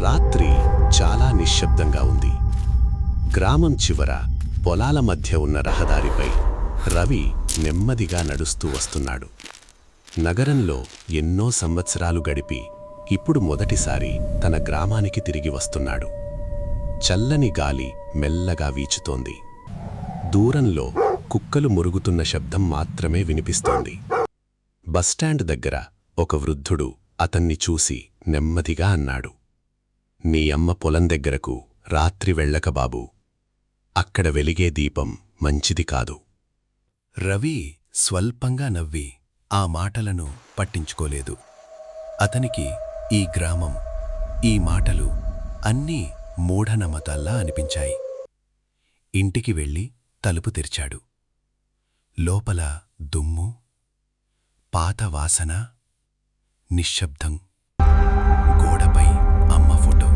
రాత్రి చాలా నిశ్శబ్దంగా ఉంది. గ్రామం చివర పొలాల మధ్య ఉన్న రహదారిపై రవి నెమ్మదిగా నడుస్తూ వస్తున్నాడు. నగరంలో ఎన్నో సంవత్సరాలు గడిపి ఇప్పుడు మొదటిసారి తన గ్రామానికి తిరిగి వస్తున్నాడు. చల్లని గాలి మెల్లగా వీచుతోంది. దూరంలో కుక్కలు మురుగుతున్న శబ్దం మాత్రమే వినిపిస్తోంది. బస్టాండ్ దగ్గర ఒక వృద్ధుడు అతన్ని చూసి నెమ్మదిగా అన్నాడు, "నీ అమ్మ పొలం దగ్గరకు రాత్రి వెళ్ళక బాబూ. అక్కడ వెలిగే దీపం మంచిది కాదు." రవి స్వల్పంగా నవ్వి ఆ మాటలను పట్టించుకోలేదు. అతనికి ఈ గ్రామం, ఈ మాటలు అన్నీ మూఢనమ్మకాల్లా అనిపించాయి. ఇంటికి వెళ్ళి తలుపు తెరిచాడు. లోపల దుమ్ము, పాత వాసన, నిశ్శబ్దం. గోడపై అమ్మ ఫోటో.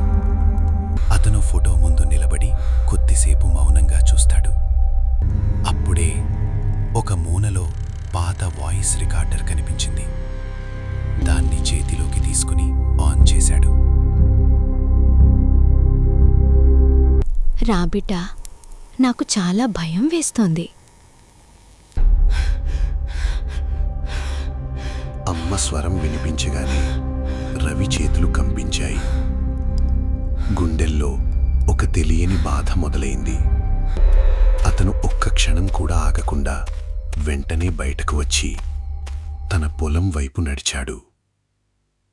అతను ఫోటో ముందు నిలబడి కొద్దిసేపు మౌనంగా చూస్తాడు. అప్పుడే ఒక మూలలో పాత వాయిస్ రికార్డర్ కనిపించింది. దాన్ని చేతిలోకి తీసుకుని ఆన్ చేశాడు. "రా బిడ్డా, నాకు చాలా భయం వేస్తోంది." అమ్మ స్వరం వినిపించగానే రవి చేతులు కంపించాయి. గుండెల్లో ఒక తెలియని బాధ మొదలైంది. అతను ఒక్క క్షణం కూడా ఆగకుండా వెంటనే బయటకు వచ్చి తన పొలం వైపు నడిచాడు.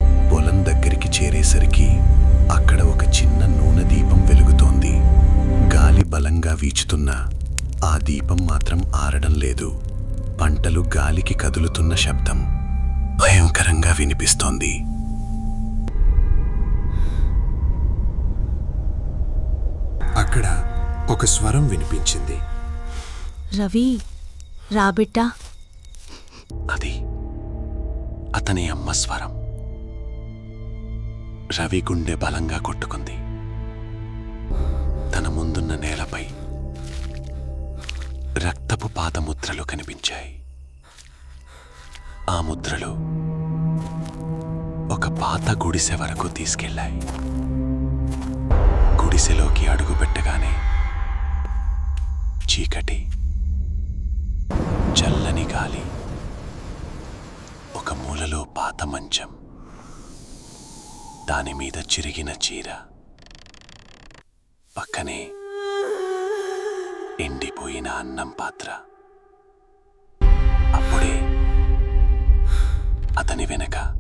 పొలం దగ్గరికి చేరేసరికి అక్కడ ఒక చిన్న నూనె దీపం వెలుగుతోంది. గాలి బలంగా వీచుతున్నా ఆ దీపం మాత్రం ఆరడం లేదు. పంటలు గాలికి కదులుతున్న శబ్దం భయంకరంగా వినిపిస్తోంది. అక్కడ ఒక స్వరం వినిపించింది. "రవి, రా బిడ్డా." అది అతని అమ్మ స్వరం. రవి గుండె బలంగా కొట్టుకుంది. తన ముందున్న నేలపై రక్తపు పాదముద్రలు కనిపించాయి. ఆ ముద్రలు ఒక పాత గుడిసె వరకు తీసుకెళ్లాయి. గుడిసెలోకి అడుగుపెట్టగానే చీకటి, చల్లని గాలి, ఒక మూలలో పాత మంచం, దానిమీద చిరిగిన చీర, పక్కనే ఎండిపోయిన అన్నం పాత్ర. అప్పుడే అతని వెనక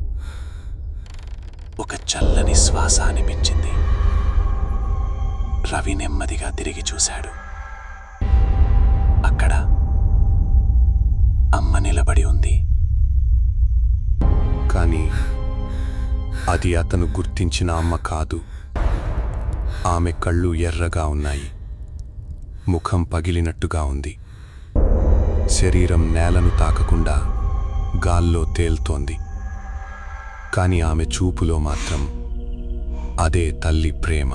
ఒక చల్లని శ్వాస అనిపించింది. రవి నెమ్మదిగా తిరిగి చూశాడు. అక్కడ అమ్మ నిలబడి ఉంది. కానీ అది అతను గుర్తించిన అమ్మ కాదు. ఆమె కళ్ళు ఎర్రగా ఉన్నాయి. ముఖం పగిలినట్టుగా ఉంది. శరీరం నేలను తాకకుండా గాల్లో తేల్తోంది. కాని ఆమె చూపులో మాత్రం అదే తల్లి ప్రేమ.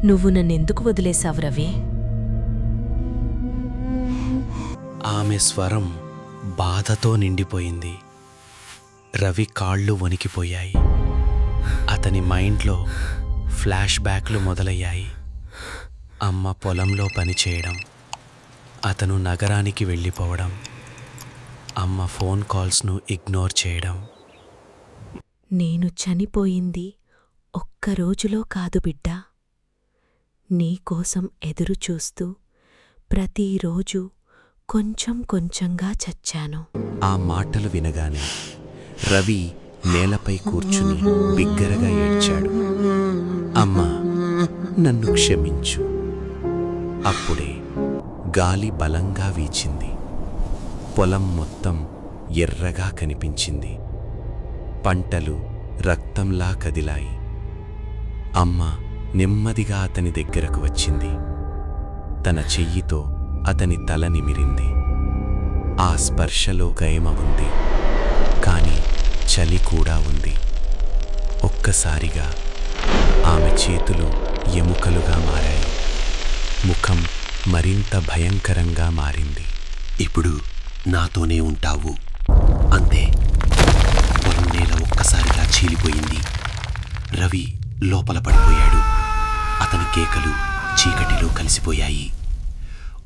"నువ్వు నన్నెందుకు వదిలేశావు రవి?" ఆమె స్వరం బాధతో నిండిపోయింది. రవి కాళ్ళు వణికిపోయాయి. అతని మైండ్లో ఫ్లాష్ బ్యాక్లు మొదలయ్యాయి. అమ్మ పొలంలో పనిచేయడం, అతను నగరానికి వెళ్ళిపోవడం, అమ్మ ఫోన్ కాల్స్ను ఇగ్నోర్ చేయడం. "నేను చనిపోయింది ఒక్క రోజులో కాదు బిడ్డా. నీకోసం ఎదురుచూస్తూ ప్రతిరోజు కొంచెం కొంచెంగా చచ్చాను." ఆ మాటలు వినగానే రవి నేలపై కూర్చుని బిగ్గరగా ఏడ్చాడు. "అమ్మా, నన్ను క్షమించు." అప్పుడే గాలి బలంగా వీచింది. పొలం మొత్తం ఎర్రగా కనిపించింది. పంటలు రక్తంలా కదిలాయి. అమ్మ నెమ్మదిగా అతని దగ్గరకు వచ్చింది. తన చెయ్యితో అతని తల నిమిరింది. ఆ స్పర్శలో గయమ ఉంది, కాని చలి కూడా ఉంది. ఒక్కసారిగా ఆమె చేతులు ఎముకలుగా మారాయి. ముఖం మరింత భయంకరంగా మారింది. "ఇప్పుడు నాతోనే ఉంటావు అంతే." పొలం నేల ఒక్కసారిగా చీలిపోయింది. రవి లోపల పడిపోయాడు. అతని కేకలు చీకటిలో కలిసిపోయాయి.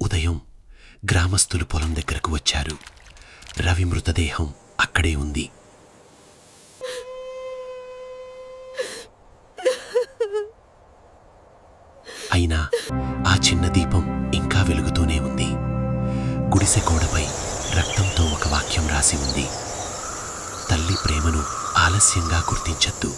ఉదయం గ్రామస్తులు పొలం దగ్గరకు వచ్చారు. రవి మృతదేహం అక్కడే ఉంది. అయినా ఆ చిన్న దీపం ఇంకా వెలుగుతూనే ఉంది. గుడిసె గోడపై రక్తంతో ఒక వాక్యం రాసి ఉంది: తల్లి ప్రేమను ఆలస్యంగా గుర్తించొద్దు.